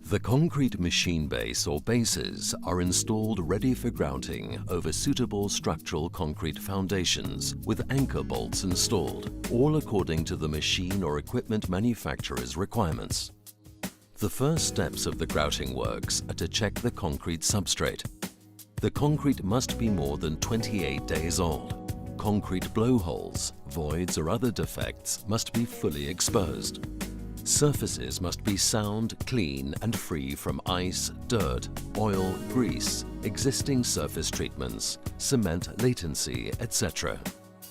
The concrete machine base or bases are installed ready for grouting over suitable structural concrete foundations with anchor bolts installed, all according to the machine or equipment manufacturer's requirements. The first steps of the grouting works are to check the concrete substrate. The concrete must be more than 28 days old. Concrete blowholes, voids or other defects must be fully exposed. Surfaces must be sound, clean and free from ice, dirt, oil, grease, existing surface treatments, cement latency, etc.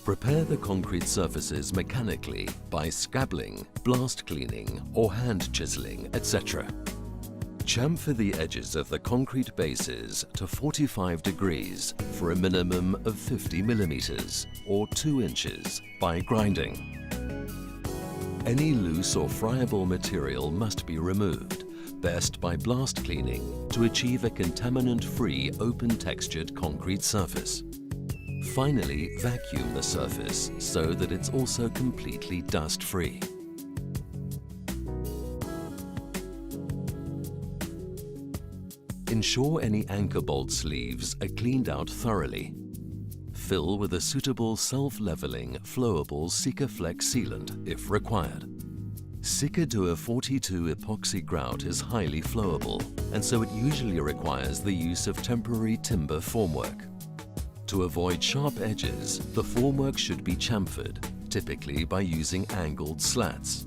Prepare the concrete surfaces mechanically by scabbling, blast cleaning or hand chiseling, etc. Chamfer the edges of the concrete bases to 45 degrees for a minimum of 50 millimeters or 2 inches by grinding. Any loose or friable material must be removed, best by blast cleaning to achieve a contaminant-free open-textured concrete surface. Finally, vacuum the surface so that it's also completely dust-free. Ensure any anchor bolt sleeves are cleaned out thoroughly. Fill with a suitable self-leveling, flowable Sikaflex sealant if required. Sikadur 42 epoxy grout is highly flowable, and so it usually requires the use of temporary timber formwork. To avoid sharp edges, the formwork should be chamfered, typically by using angled slats.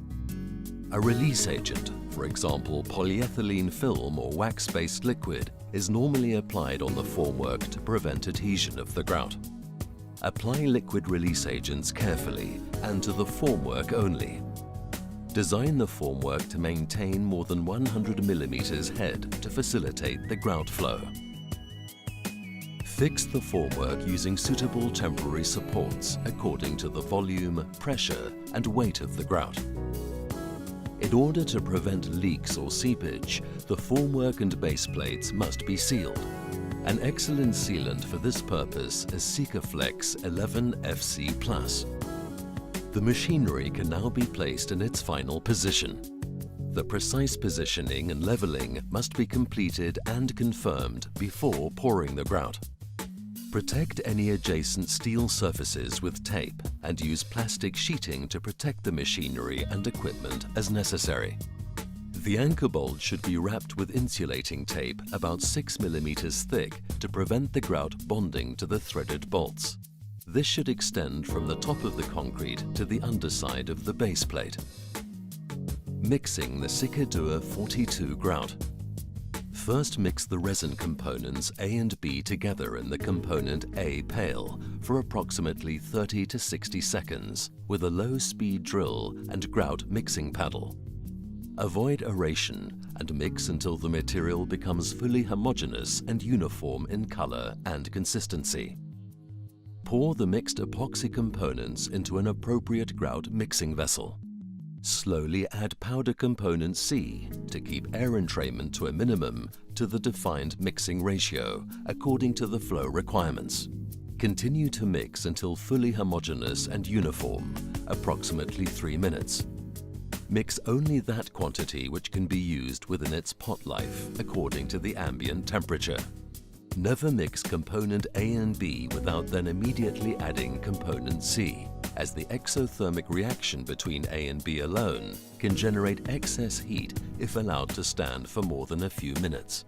A release agent, for example polyethylene film or wax-based liquid, is normally applied on the formwork to prevent adhesion of the grout. Apply liquid release agents carefully and to the formwork only. Design the formwork to maintain more than 100 millimeters head to facilitate the grout flow. Fix the formwork using suitable temporary supports according to the volume, pressure and weight of the grout. In order to prevent leaks or seepage, the formwork and base plates must be sealed. An excellent sealant for this purpose is Sikaflex 11 FC+. The machinery can now be placed in its final position. The precise positioning and leveling must be completed and confirmed before pouring the grout. Protect any adjacent steel surfaces with tape and use plastic sheeting to protect the machinery and equipment as necessary. The anchor bolt should be wrapped with insulating tape about 6 millimeters thick to prevent the grout bonding to the threaded bolts. This should extend from the top of the concrete to the underside of the base plate. Mixing the Sikadur 42 grout. First mix the resin components A and B together in the component A pail for approximately 30 to 60 seconds with a low-speed drill and grout mixing paddle. Avoid aeration and mix until the material becomes fully homogeneous and uniform in color and consistency. Pour the mixed epoxy components into an appropriate grout mixing vessel. Slowly add powder component C to keep air entrainment to a minimum to the defined mixing ratio according to the flow requirements. Continue to mix until fully homogeneous and uniform, approximately 3 minutes. Mix only that quantity which can be used within its pot life according to the ambient temperature. Never mix component A and B without then immediately adding component C, as the exothermic reaction between A and B alone can generate excess heat if allowed to stand for more than a few minutes.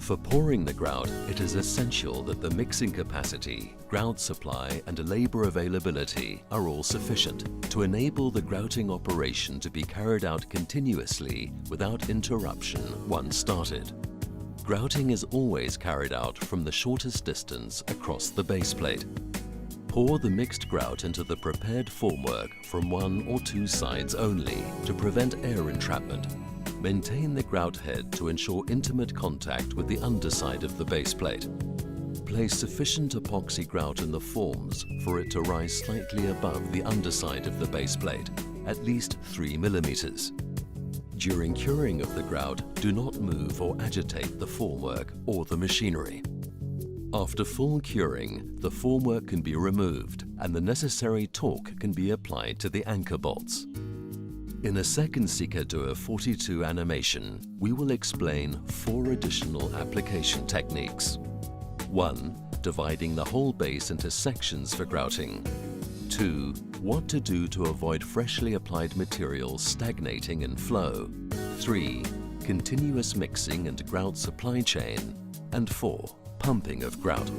For pouring the grout, it is essential that the mixing capacity, grout supply and labor availability are all sufficient to enable the grouting operation to be carried out continuously without interruption once started. Grouting is always carried out from the shortest distance across the base plate. Pour the mixed grout into the prepared formwork from 1 or 2 sides only to prevent air entrapment. Maintain the grout head to ensure intimate contact with the underside of the base plate. Place sufficient epoxy grout in the forms for it to rise slightly above the underside of the base plate, at least 3 millimeters. During curing of the grout, do not move or agitate the formwork or the machinery. After full curing, the formwork can be removed and the necessary torque can be applied to the anchor bolts. In a second Sikadur 42 animation, we will explain 4 additional application techniques. 1. Dividing the whole base into sections for grouting. 2. What to do to avoid freshly applied material stagnating in flow. 3. Continuous mixing and grout supply chain. And 4. Pumping of grout.